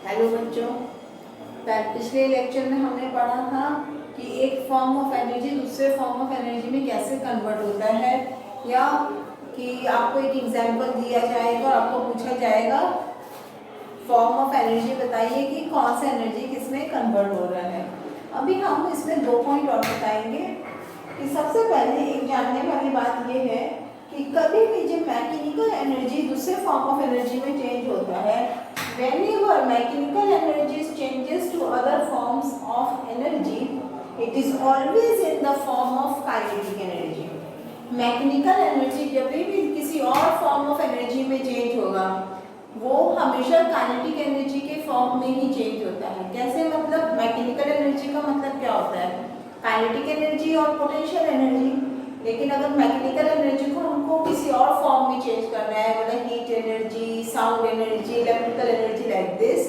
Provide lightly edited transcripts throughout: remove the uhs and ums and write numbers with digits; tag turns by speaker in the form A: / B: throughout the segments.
A: Hello बच्चों, पिछले lecture में हमने पढ़ा था कि एक फॉर्म ऑफ एनर्जी दूसरे फॉर्म ऑफ एनर्जी में कैसे कन्वर्ट होता है, या कि आपको एक एग्जांपल दिया जाएगा और आपको पूछा जाएगा फॉर्म ऑफ एनर्जी बताइए कि कौन सा एनर्जी किस में कन्वर्ट हो रहा है। अभी हम इसमें 2 पॉइंट और बताएंगे कि सबसे पहले एक जानने वाली बात यह है कि कभी भी जब मैकेनिकल एनर्जी दूसरे फॉर्म ऑफ एनर्जी में चेंज होता है, whenever mechanical energy changes to other forms of energy, it is always in the form of kinetic energy. Mechanical energy जब भी किसी और फॉर्म ऑफ एनर्जी में चेंज होगा वो हमेशा काइनेटिक एनर्जी के फॉर्म में ही चेंज होता है। कैसे? मतलब मैकेनिकल एनर्जी का मतलब क्या होता है? काइनेटिक एनर्जी और पोटेंशियल एनर्जी। लेकिन अगर मैकेनिकल एनर्जी को हमको किसी और फॉर्म में चेंज करना है, मतलब heat energy, sound energy, electrical energy like this,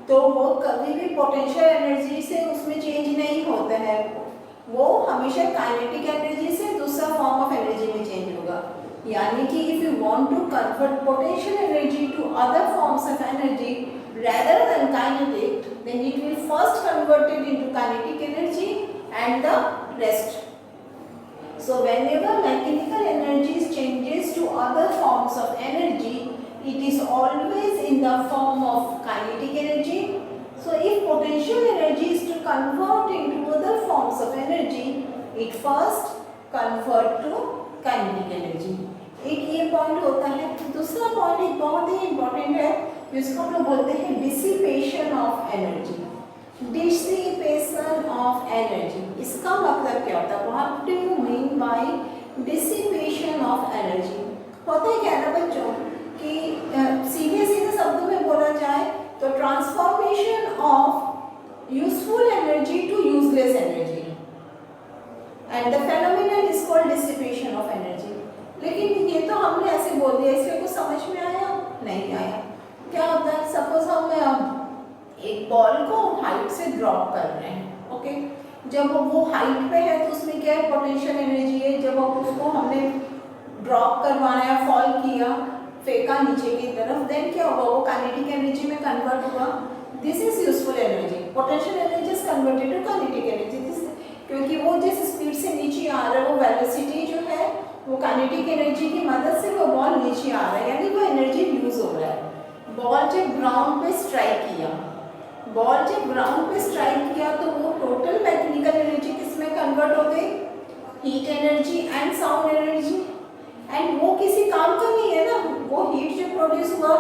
A: तो वो कभी भी पोटेंशियल एनर्जी से उसमें चेंज नहीं होता है, वो हमेशा काइनेटिक एनर्जी से दूसरा फॉर्म ऑफ एनर्जी में चेंज होगा। यानी कि if you want to convert potential energy to other forms of energy rather than kinetic, then it will first convert it into kinetic energy and the rest. So whenever mechanical energy changes to other forms of energy, it is always in the form of kinetic energy. So if potential energy is to convert into other forms of energy, it first convert to kinetic energy. एक ये point होता है। दूसरा point एक बहुत ही important है, जिसको हम लोग बोलते हैं dissipation of energy. Dissipation of energy, इसका मतलब क्या होता है? What do you mean by dissipation of energy? होता है क्या ना बच्चों कि सीधे सीधे शब्दों में बोला जाए तो transformation of useful energy to useless energy, and the phenomenon is called dissipation of energy. लेकिन ये तो हमने ऐसे बोल दिया, इसमें कुछ समझ में आया? नहीं आया। क्या होता है? सपोज हम एक बॉल को हाइट से ड्रॉप कर रहे हैं, ओके। जब वो हाइट पे है तो उसमें क्या है? पोटेंशियल एनर्जी है। जब उसको हमने ड्रॉप करवाना है, फॉल किया, फेंका नीचे की तरफ, देन क्या हुआ? वो काइनेटिक एनर्जी में कन्वर्ट हुआ। This is useful energy. Potential energy is converted to kinetic energy, क्योंकि वो जिस स्पीड से नीचे आ रहा है, वो वेलोसिटी जो है वो काइनेटिक एनर्जी की मदद से वो बॉल नीचे आ रहा है, यानी वो एनर्जी यूज हो रहा है। बॉल जब ग्राउंड पे स्ट्राइक किया, तो वो टोटल मैकेनिकल एनर्जी किस में कन्वर्ट हो गई? Heat energy and sound energy. And वो किसी काम का नहीं है ना, वो हीट जो प्रोड्यूस हुआ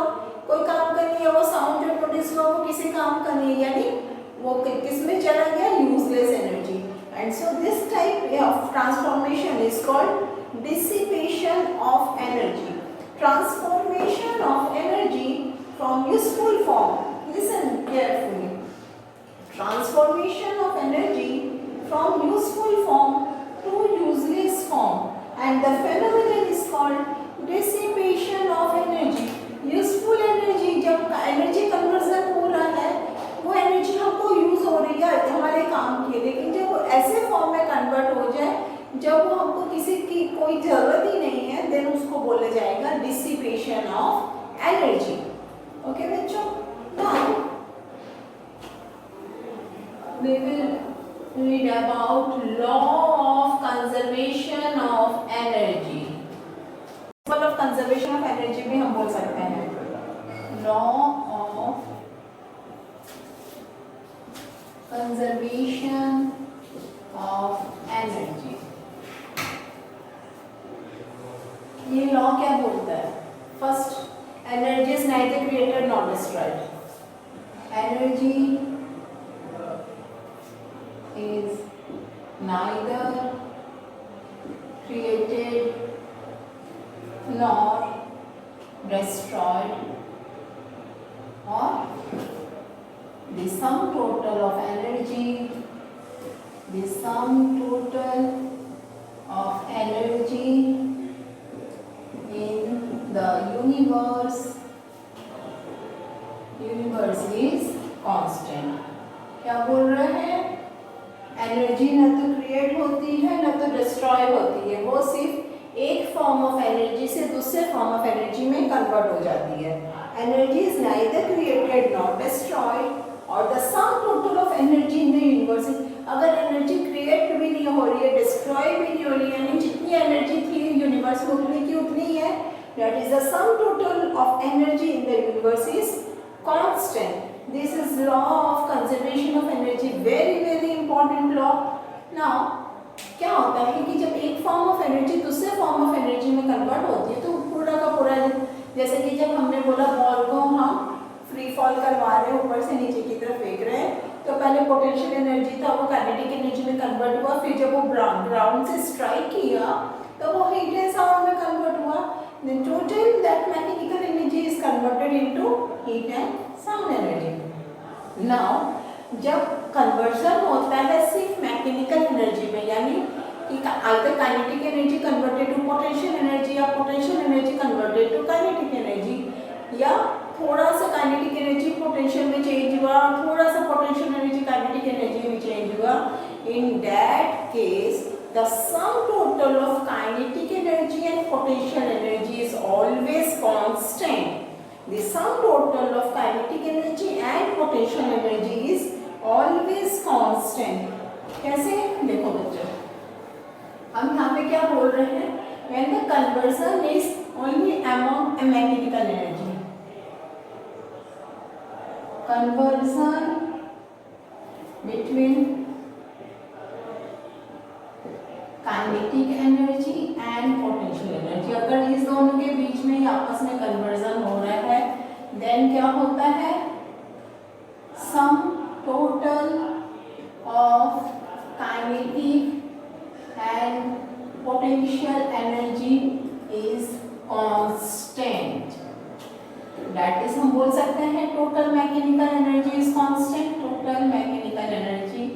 A: कोई काम का नहीं है, वो साउंड जो प्रोड्यूस हुआ वो किसी काम का नहीं है, यानी वो किस में चला गया? Useless energy. And so this type of transformation is called dissipation of energy. Transformation of energy from useful form. Listen carefully. Transformation of energy from useful form to useless form, and the phenomenon is called dissipation of energy. Useful energy, जब energy conversion हो रहा है, वो energy हमको use हो रही है हमारे काम की, लेकिन जब वो ऐसे फॉर्म में कन्वर्ट हो जाए जब वो हमको किसी की कोई जरूरत ही नहीं है, देन उसको बोला जाएगा डिसिपेशन ऑफ एनर्जी। ओके बच्चों, now we will read about law of conservation of energy. Law of conservation of energy भी हम बोल सकते हैं law of conservation of energy. ये लॉ क्या बोलता है? First, energy is neither created not destroyed. Energy is neither created not destroyed, or the sum total of energy, the sum total of energy in the universe is constant। क्या बोल रहे हैं? Energy न तो create होती है न तो डिस्ट्रॉय होती है, वो सिर्फ एक फॉर्म ऑफ एनर्जी से दूसरे फॉर्म ऑफ एनर्जी में कन्वर्ट हो जाती है। Energy is neither created nor destroyed, और the sum total of energy in the universe is, अगर एनर्जी क्रिएट भी नहीं हो रही है, डिस्ट्रॉय भी नहीं हो रही है, यानी जितनी एनर्जी थी यूनिवर्स में उतनी की उतनी ही है, that is the sum total of energy in the universe is constant. This is law of conservation of energy, very very important law. Now क्या होता है कि जब एक फॉर्म ऑफ एनर्जी दूसरे फॉर्म ऑफ एनर्जी में कन्वर्ट होती है तो पूरा का पूरा, जैसे कि जब हमने बोला बॉल को हम फ्री फॉल करवा रहे हैं, ऊपर से नीचे की तरफ फेंक रहे हैं, तो पहले पोटेंशियल एनर्जी था वो काइनेटिक एनर्जी में कन्वर्ट हुआ, फिर जब वो ग्राउंड से स्ट्राइक किया तो वो हीट एंड साउंड में कन्वर्ट हुआ, then total that mechanical energy is converted into heat and sound energy. Now जब कन्वर्जन होता है सिर्फ मैकेनिकल एनर्जी में, यानी कि either kinetic energy converted to potential energy या potential energy converted to kinetic energy, या थोड़ा सा kinetic energy potential में चेंज हुआ, थोड़ा सा potential energy kinetic energy में चेंज हुआ, in that case the sum total of kinetic energy and potential energy is always constant. The sum total of kinetic energy and potential energy is always constant. कैसे? देखो बच्चों, हम यहाँ पे क्या बोल रहे हैं, when the conversion is only among a mechanical energy, conversion between kinetic energy and potential energy, अगर इस दोनों के बीच में ही आपस में कन्वर्जन हो रहा है, then क्या होता है, sum total of kinetic and potential energy is constant. That is हम बोल सकते हैं total mechanical energy is constant, total mechanical energy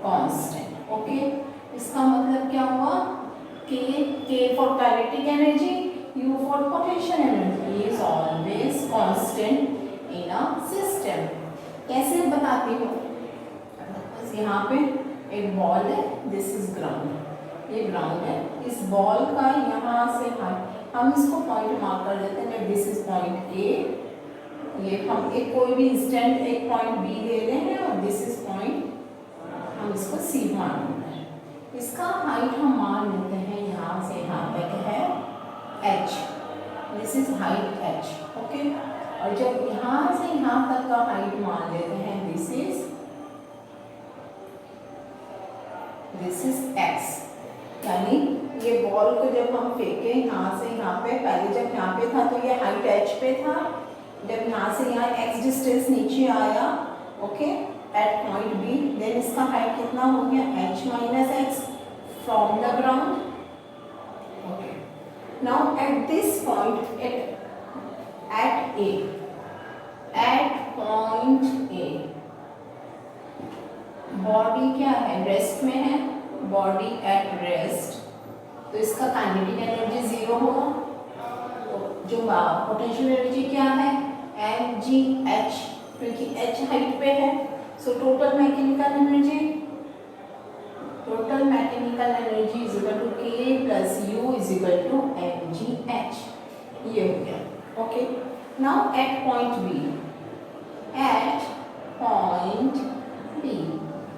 A: constant. Okay? इसका मतलब क्या हुआ, K for kinetic energy, U for potential energy is always constant in a system. कैसे बताती हूँ, बस यहाँ पे एक बॉल है, दिस इज ग्राउंड, ये ग्राउंड है, इस बॉल का यहाँ से हम इसको पॉइंट मार्क कर देते हैं, दिस इज पॉइंट ए, ये हम एक कोई भी इंस्टेंट एक पॉइंट बी ले रहे हैं और दिस इज पॉइंट, हम इसको सी मान लेते हैं, इसका हाइट हम मान लेते हैं यहाँ से यहाँ तक है h, this is height h, okay. और जब यहाँ से यहाँ तक का हाइट मान लेते हैं, दिस इज x, यानी ये बॉल को जब हम फेंके यहाँ से यहाँ पे, पहले जब यहाँ पे था तो ये हाइट h पे था, जब यहाँ से यहाँ x डिस्टेंस नीचे आया, okay, at point b, then इसका हाइट कितना हो गया, h minus x from the ground, okay. Now at this point, at a, at point a, body क्या है, रेस्ट में है, बॉडी एट रेस्ट, तो इसका काइनेटिक एनर्जी जीरो होगा, तो जो पोटेंशियल एनर्जी क्या है, mgh, क्योंकि h हाइट पे है, so total mechanical energy is equal to k plus u is equal to mgh, ये हो गया, okay. Now at point b,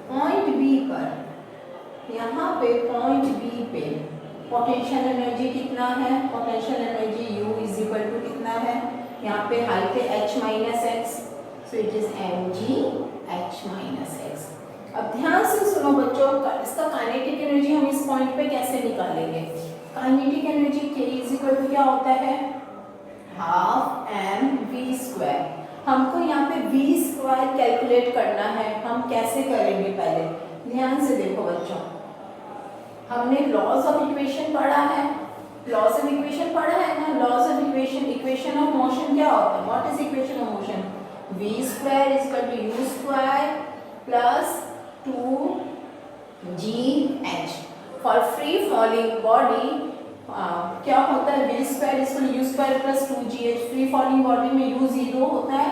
A: point B पर, यहाँ पे पॉइंट बी पे पोटेंशियल एनर्जी कितना है, potential energy U is equal to कितना है, यहाँ पे हाइट है h minus X, so it is mgh minus X. अब ध्यान से सुनो बच्चों, इसका काइनेटिक एनर्जी हम इस पॉइंट पे कैसे निकालेंगे, kinetic energy K is equal to क्या होता है, हाफ mv²। हमको यहाँ पे v² कैलकुलेट करना है, हम कैसे करेंगे, पहले ध्यान से देखो बच्चों, हमने लॉज ऑफ इक्वेशन पढ़ा है, लॉज ऑफ इक्वेशन पढ़ा है ना, laws of equation, equation of motion क्या होता है, what is equation of motion, v² is equal to u² plus 2gh। For free falling body क्या होता है, v² is u² plus 2gh, free falling body में u 0 होता है,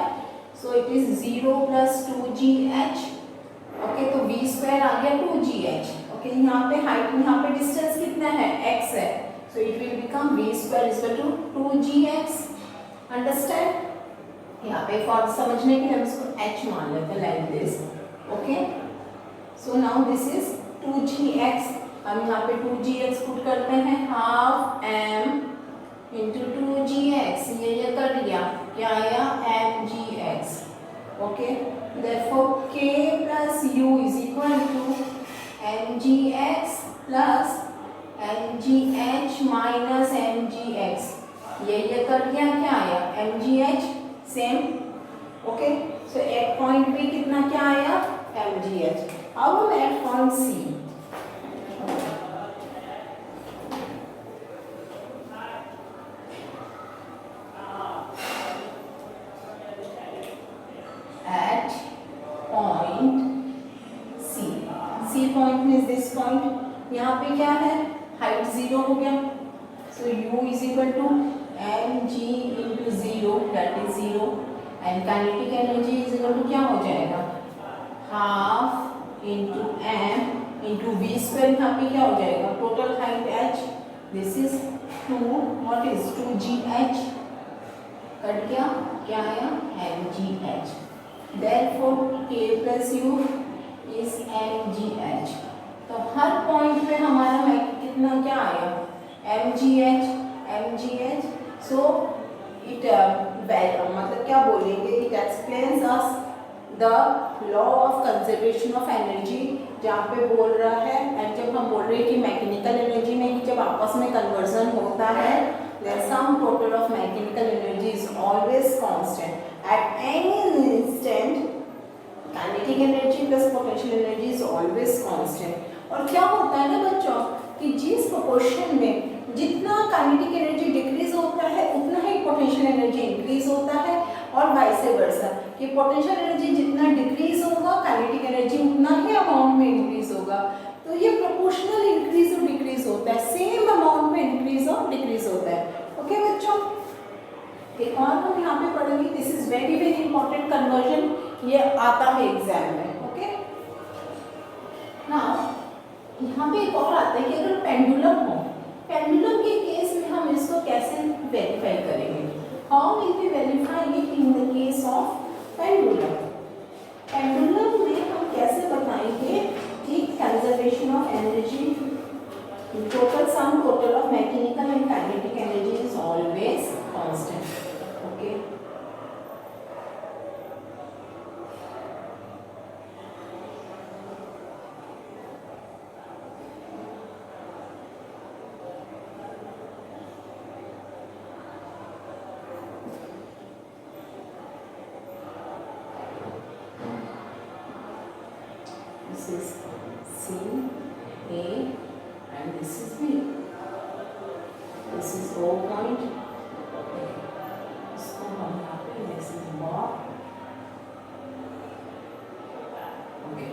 A: so it is 0 plus 2gh, okay. तो v² आ गया 2gh, okay. यहाँ पे हाइट, यहाँ पे डिस्टेंस कितना है, x है, so it will become v² is equal to 2gx, understand. यहाँ पे फॉर समझने के लिए हम इसको h मान लेते हैं like this. Okay, so now this is 2gx। हम यहाँ पे 2gx पुट करते हैं, हाफ m इंटू 2gx, ये कर दिया, क्या आया mgx। Okay, therefore k plus u is equal to mgx plus mgh minus mgx, ये कर दिया, क्या आया mgh same. Okay, so at point पे कितना क्या आया mgh। अब हम at point C, at point C, C point means this point, यहाँ पे क्या है हाइट 0 हो गया, so u is equal to mg into 0 that is 0 and kinetic energy is equal to क्या हो जाएगा, half into m into v square, यहाँ पे क्या हो जाएगा total height h, this is 2, what is 2gh, cut गया, क्या आया mgh। therefore k plus u is mgh। तो हर पॉइंट पे हमारा कितना क्या आया mgh। सो इट मतलब क्या बोलेंगे, it explains us the law of conservation of energy, जहाँ पे बोल रहा है, एंड जब हम बोल रहे हैं कि मैकेनिकल एनर्जी में कि जब आपस में कन्वर्जन होता है, then sum total of mechanical energy is always constant at any instant, kinetic energy plus potential energy is always constant। और क्या होता है ना बच्चों कि जिस प्रोपोर्शन में जितना काइनेटिक एनर्जी डिक्रीज होता है उतना ही पोटेंशियल एनर्जी इंक्रीज होता है, और वाइस वर्सा कि पोटेंशियल एनर्जी जितना डिक्रीज होगा काइनेटिक एनर्जी उतना ही अमाउंट में इंक्रीज होगा। तो ये प्रोपोर्शनल इंक्रीज और डिक्रीज होता है, सेम अमाउंट में इंक्रीज और डिक्रीज होता है। ओके बच्चों, एक और हम यहाँ पे पढ़ेंगे, this is very very important conversion, ये आता है एग्जाम में। ओके, नाउ यहाँ पे एक और आता है कि अगर पेंडुलम हो, पेंडुलम के केस में हम इसको कैसे वेरीफाई करेंगे, how will we verify it in the case of pendulum. Pendulum में हम कैसे बताएंगे कि conservation of energy, total sum total of mechanical and kinetic energy is always constant। okay, this is C, A and this is B, this is O point, इसको हम यहाँ पे this is bar, okay,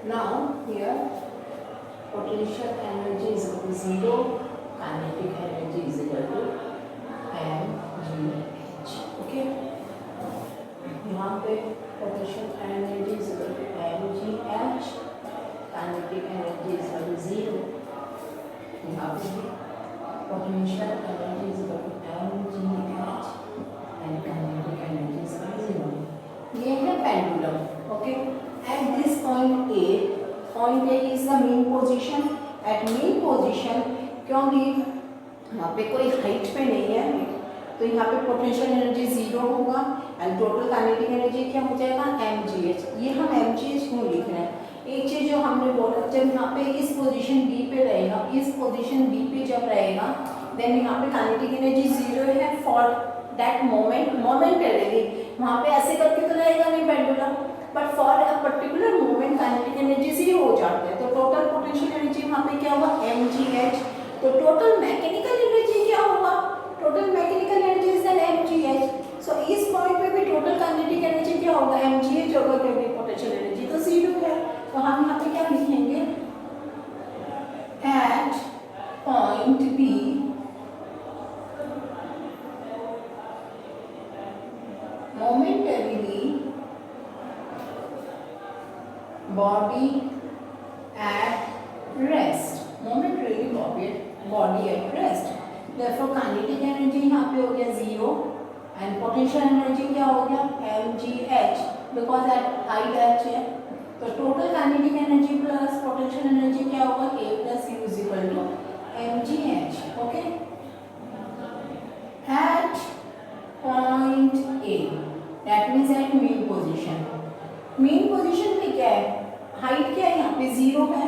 A: now here potential energy is equal to 0, kinetic energy is equal to mgh। okay, यहाँ पे potential energy is equal to mgh, kinetic energy is equal to 0, यहाँ पे potential energy is equal to mgh and kinetic energy is equal to 0। ये है pendulum. Okay, at this point A is the mean position। at mean position क्योंकि यहाँ पे कोई height पे नहीं है तो यहाँ पे पोटेंशियल एनर्जी 0 होगा एंड टोटल काइनेटिक एनर्जी क्या हो जाएगा mgh। ये हम mgh क्यों लिख रहे हैं, एक चीज जो हमने बोला, जब यहाँ पे इस पोजीशन B पे रहेगा, इस पोजीशन B पे जब रहेगा देन यहाँ पे काइनेटिक एनर्जी 0 है फॉर दैट मोमेंटरी, वहाँ पे ऐसे करके तो रहेगा नहीं pendulum, but for a particular moment kinetic energy 0 हो जाता है, तो टोटल पोटेंशियल एनर्जी वहाँ पे क्या हुआ mgh। तो टोटल मैकेनिकल एनर्जी क्या हुआ, total mechanical energy is an mgh। सो इस body at rest, momentarily body at rest. Therefore kinetic energy यहाँ पे हो गया 0 and potential energy क्या हो गया mgh, because at height h है तो total kinetic energy plus potential energy क्या होगा k plus u is equal to mgh. Okay, at point A, that means at mean position. mean position पे क्या है, height क्या है यहाँ पे 0 है,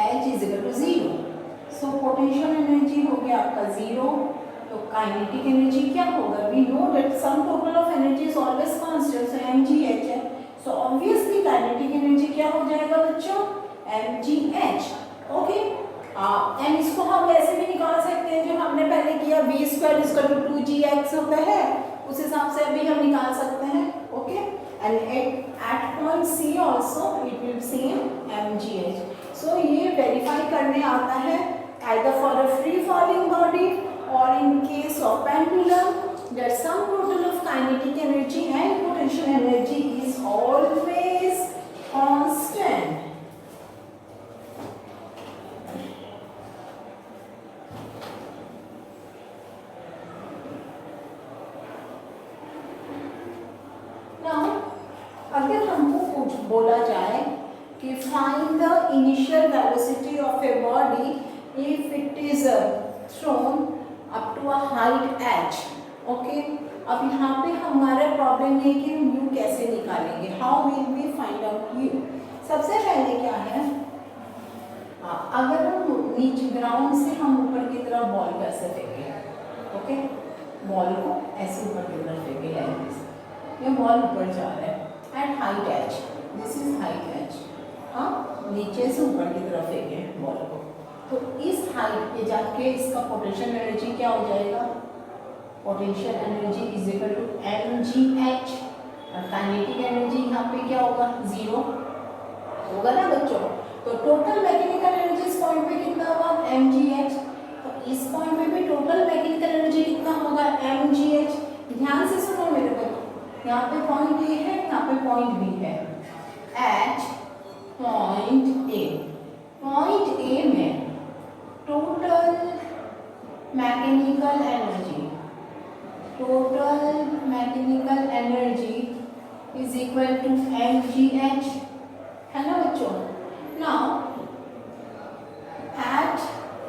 A: h is equal to 0, so potential energy हो गया आपका 0, तो kinetic energy क्या होगा, we know that sum total of energy is always constant, so mgh है, so obviously kinetic energy क्या हो जाएगा बच्चों mgh. ओके, एंड इसको हम ऐसे भी निकाल सकते हैं जो हमने पहले किया v square is equal to 2gx होता है, उस हिसाब से अभी हम निकाल सकते हैं. Okay, and at point c also it will same mgh. So ये वेरीफाई करने आता है either for a free falling body or in case of pendulum that sum total of kinetic energy and potential energy is always constant. अगर हमको कुछ बोला जाए कि find the initial velocity of a body if it is thrown up to a height h. Okay, अब यहाँ पे हमारा प्रॉब्लम है कि u कैसे निकालेंगे, how will we find out u. सबसे पहले क्या है, अगर हम नीचे ग्राउंड से हम ऊपर की तरफ बॉल कैसे फेंके. ओके, बॉल को ऐसे ऊपर की तरफ फेंके, ये बॉल ऊपर जा रहा है at height h, this is height h. हाँ, नीचे से ऊपर की तरफ फेंके बॉल को, तो इस हाइट पे जाके इसका पोटेंशियल एनर्जी क्या हो जाएगा, potential energy is equal to mgh, और काइनेटिक एनर्जी यहाँ पे क्या होगा 0 होगा ना बच्चों. तो टोटल मैकेनिकल एनर्जी इस पॉइंट पे कितना होगा mgh, तो इस पॉइंट पे भी टोटल मैकेनिकल एनर्जी कितना होगा mgh. ध्यान से सुनो मेरे को, यहाँ पे पॉइंट ए है, यहाँ पे पॉइंट बी है. At point A, point A में total mechanical energy, total mechanical energy is equal to mgh, है ना बच्चों. Now at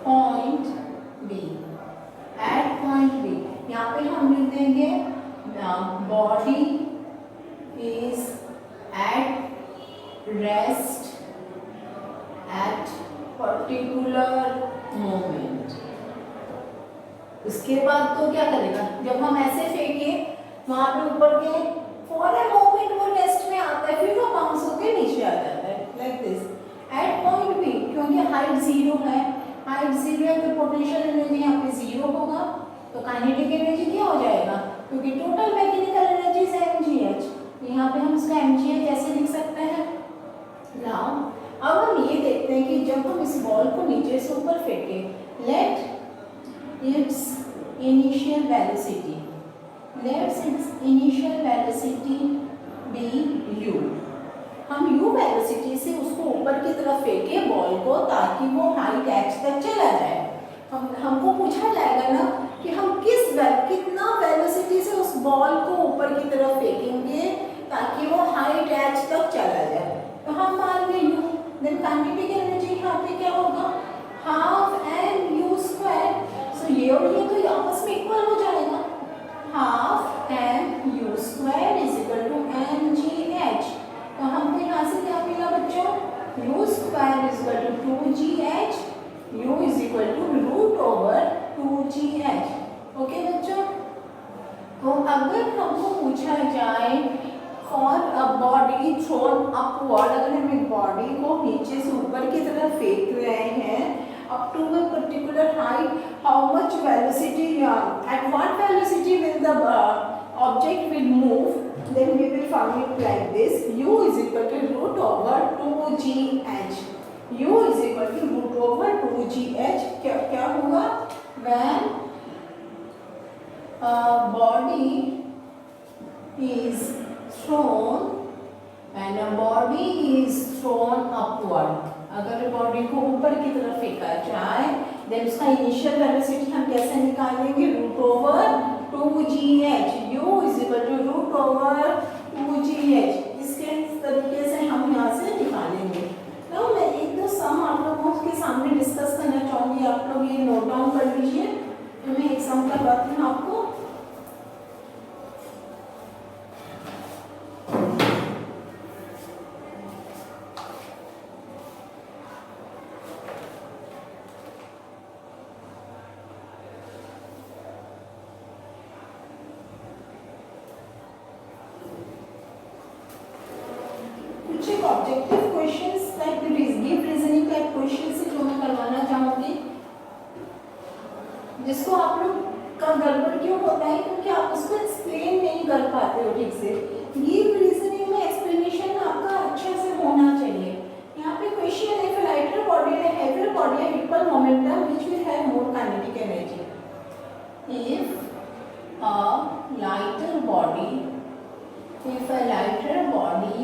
A: point B, at point B यहाँ पे हम लिख देंगे body is at rest at particular moment. उसके बाद तो क्या करेगा, जब हम ऐसे फेंके वहां पे ऊपर के फॉर ए मोमेंट वो रेस्ट में आता है, फिर वो बाउंस होके नीचे आ जाता है like this. At point B क्योंकि हाइट 0 है, हाइट 0 है तो पोटेंशियल एनर्जी यहाँ पे 0 होगा, तो काइनेटिक एनर्जी क्या हो जाएगा, क्योंकि टोटल मैकेनिकल एनर्जी है mgh, यहाँ पे हम इसका mgh ऐसे लिख सकते हैं. नाउ अब हम ये देखते हैं कि जब हम इस बॉल को नीचे से ऊपर फेंके, let its initial velocity, let's its initial velocity be u. हम u वेलोसिटी से उसको ऊपर की तरफ फेंके बॉल को ताकि वो हाइट h तक चला जाए. हमको पूछा जाएगा ना कि हम कितना वेलोसिटी से उस बॉल को ऊपर की तरफ फेंकेंगे ताकि वो हाइट h तक चला जाए. तो हम मान लें u, देन काइनेटिक एनर्जी यहाँ पे क्या होगा half m u square. So ये और ये तो आपस में इक्वल हो जाएगा, half m u square is equal to mgh. तो हमको यहाँ से क्या मिला बच्चों, u square is equal to 2gh, u is equal to root over 2gh. Okay बच्चों, तो अगर हमको पूछा जाए for a body thrown upward, अगर हम एक बॉडी को नीचे से ऊपर की तरफ फेंक रहे हैं up to a particular height, how much velocity, at what velocity will the object will move, then we will find it like this, u is equal to root over 2gh. u is equal to root over 2gh. क्या होगा, when body is thrown, when a body is upward, अगर body को ऊपर की तरफ फेंका जाए then उसका इनिशियल वेलोसिटी हम कैसे निकालेंगे, root over 2gh, u is equal to root over 2gh। इसके तरीके से हम यहाँ से निकालेंगे। ना मैं एक दो सम आप लोगों के सामने डिस्कस करना चाहूँगी, आप लोग ये नोट डाउन कर लीजिए। तो मैं एक सम करवाती हूँ आपको। Objective questions like give reasoning type question से जो मैं करवाना चाहूँगी, जिसको आप लोग का गड़बड़ क्यों होता है, क्योंकि आप उसको एक्सप्लेन नहीं कर पाते हो ठीक से। गिव रीजनिंग में एक्सप्लेनेशन आपका अच्छे से होना चाहिए। यहाँ पे क्वेश्चन है, इफ लाइटर बॉडी है हेवियर बॉडी है equal momentum which will have more kinetic energy. If a lighter body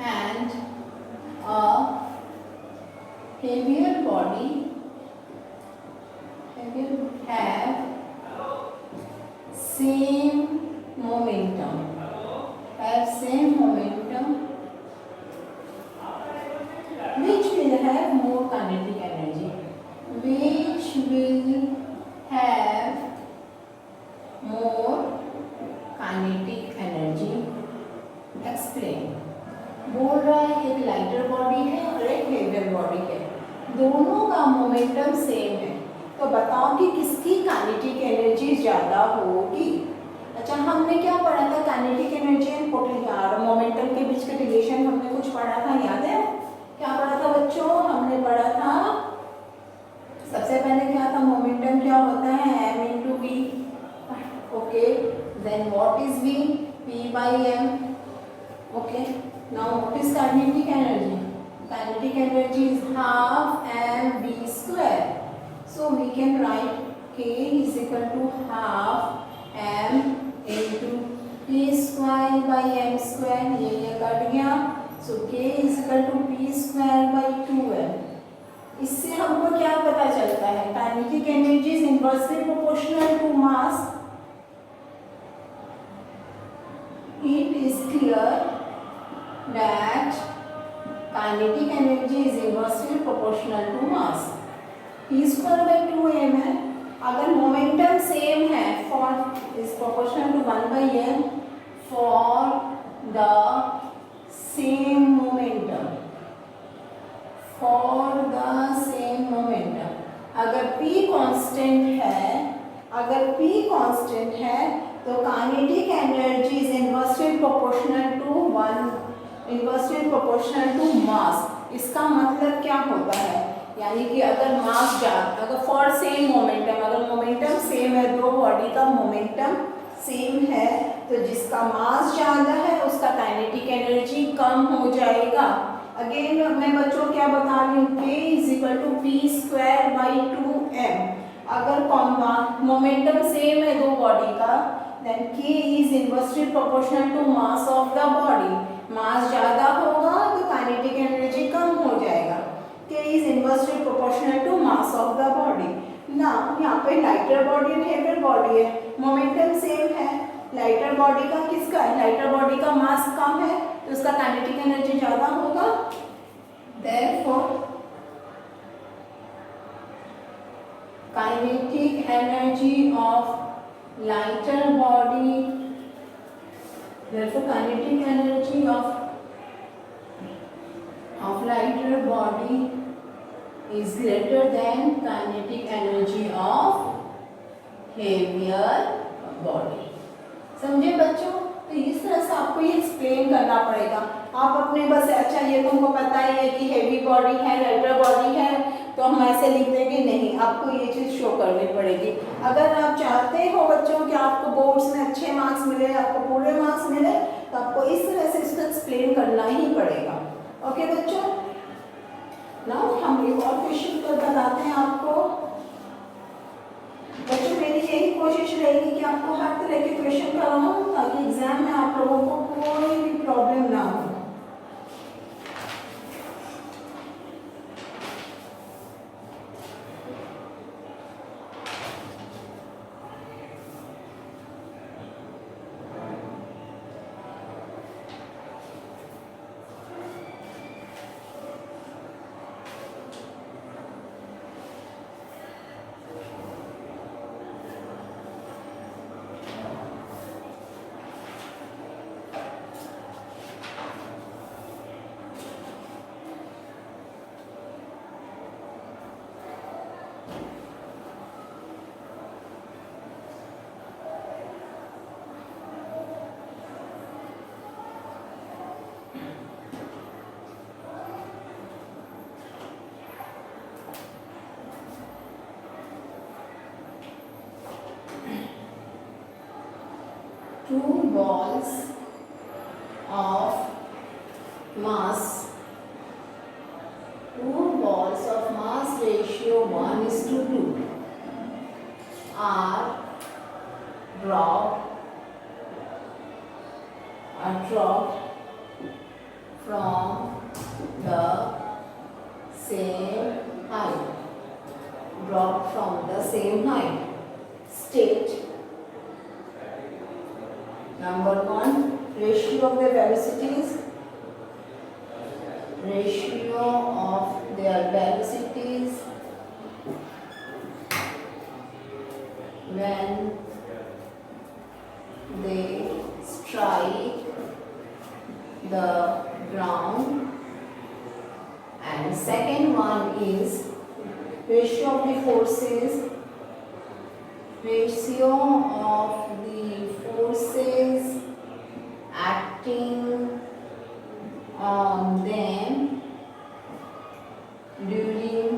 A: and a heavier body have same momentum, which will have more kinetic energy, explain. बोल रहा है एक lighter body है और एक heavier body है, दोनों का मोमेंटम सेम है, तो बताओ कि किसकी काइनेटिक एनर्जी ज़्यादा होगी। अच्छा, हमने क्या पढ़ा था, काइनेटिक एनर्जी एंड मोमेंटम के बीच का रिलेशन हमने कुछ पढ़ा था, याद है? क्या पढ़ा था बच्चों? हमने पढ़ा था सबसे पहले क्या था, मोमेंटम क्या होता है, m इंटू वी। Okay, then what is v, p by m। Okay, now what is kinetic energy? Kinetic energy is half mv square, so we can write k is equal to half m into p square by m square, ये cut गया, सो k is equal to p square by 2m। इससे हमको क्या पता चलता है, kinetic energy is inversely proportional to mass. It is clear that kinetic energy is inversely proportional to mass. p square by 2m है, अगर मोमेंटम सेम है for is proportional to 1 by m for the same momentum, अगर p constant है तो kinetic energy is inversely proportional to mass. इसका मतलब क्या होता है, यानी कि अगर मास अगर फॉर सेम मोमेंटम, अगर मोमेंटम सेम है, दो बॉडी का मोमेंटम सेम है, तो जिसका मास ज़्यादा है उसका काइनेटिक एनर्जी कम हो जाएगा। अगेन मैं बच्चों क्या बता रही हूँ, k is equal to p square by 2m। अगर मोमेंटम सेम है दो बॉडी का, then k is inversely proportional to mass of the body. Mass ज़्यादा होगा तो काइनेटिक एनर्जी कम हो जाएगा। k is inversely proportional to mass of the body. ना यहाँ पे लाइटर बॉडी और हेवियर बॉडी है, मोमेंटम सेम है, लाइटर बॉडी का किसका है, लाइटर बॉडी का मास कम है तो उसका काइनेटिक एनर्जी ज़्यादा होगा। Therefore, kinetic energy of lighter body, lighter body is greater than kinetic energy of heavier body। समझे बच्चों? तो इस तरह से आपको ये एक्सप्लेन करना पड़ेगा। आप अपने बस अच्छा ये तुमको पता ही है कि हेवी बॉडी है लाइटर बॉडी है तो हम ऐसे लिख देंगे, नहीं, आपको ये चीज़ शो करनी पड़ेगी। अगर आप चाहते हो बच्चों कि आपको बोर्ड्स में अच्छे मार्क्स मिले, आपको पूरे मार्क्स मिले, तो आपको इस तरह से इसको एक्सप्लेन करना ही पड़ेगा। ओके बच्चों, नाउ हम एक और क्वेश्चन कर बताते हैं आपको। बच्चों मेरी यही कोशिश रहेगी कि आपको हर तरह के क्वेश्चन कराऊं ताकि एग्जाम में आप लोगों को कोई भी प्रॉब्लम ना हो। two balls of mass, ratio 1:2 are dropped from the same height. State number 1, ratio of their velocities. When they strike the ground, and second one is ratio of the forces acting on them during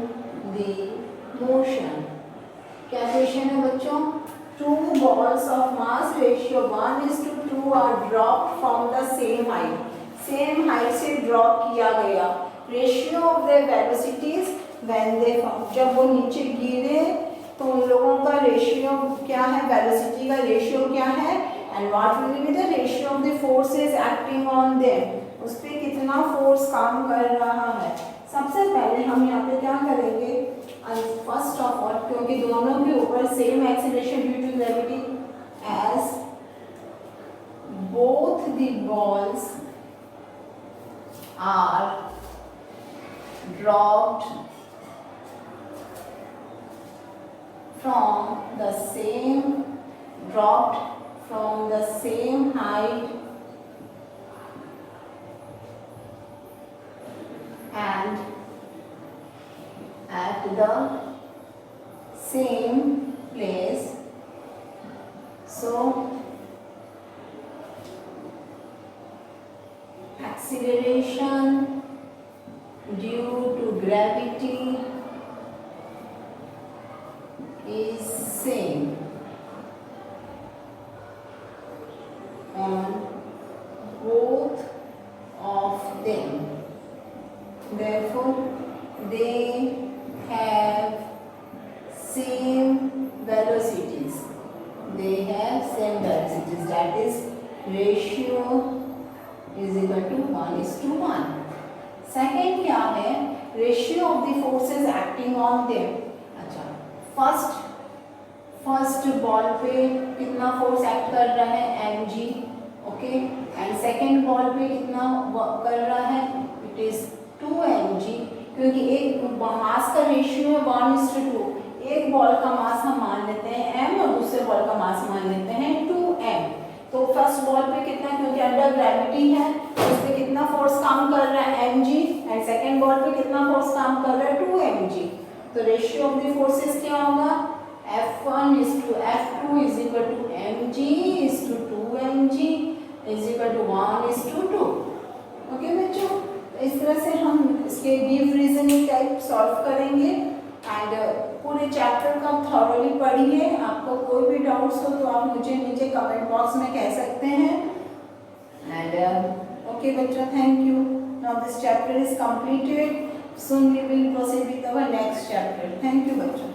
A: the motion. क्या question है बच्चों? Two balls of mass ratio 1:2 are dropped from the same height. Same height से drop किया गया. Ratio of their velocities when they जब वो नीचे गिरे तो उन लोगों का रेशियो क्या है, वेलोसिटी का रेशियो क्या है, and what will be the ratio of the forces acting on them, उस पर कितना फोर्स काम कर रहा है. सबसे पहले हम यहाँ पे क्या करेंगे, फर्स्ट ऑफ ऑल क्योंकि दोनों के ऊपर same acceleration due to gravity, as both the balls are dropped from the same height and at the same place. So acceleration due to gravity is same on both of them. Therefore, they have same velocities. That is ratio is equal to 1:1. Second क्या है, ratio of the forces acting on them. अच्छा, first ball पे कितना force act कर रहा है, mg, okay, and second ball पे कितना कर रहा है, इट इज 2mg, क्योंकि एक मास का रेशियो है 1:2. एक बॉल का मास हम मान लेते हैं m और दूसरे बॉल का मास मान लेते हैं 2m. तो फर्स्ट बॉल पे कितना, क्योंकि अंडर ग्रेविटी है, उस पे कितना फोर्स काम कर रहा है mg, एंड सेकेंड बॉल पे कितना फोर्स काम कर रहा है 2mg. तो रेशियो ऑफ द फोर्सेस क्या होगा, F1:F2 is equal to mg:2mg is equal to 1:2. Okay बच्चों, इस तरह से हम इसके गिव रीजनिंग टाइप सॉल्व करेंगे एंड पूरे चैप्टर को आप थॉरली पढ़िए. आपको कोई भी डाउट्स हो तो आप मुझे नीचे कमेंट बॉक्स में कह सकते हैं. एंड ओके बच्चों, thank you. Now this chapter is completed. Soon we will proceed with our next chapter. Thank you बच्चों.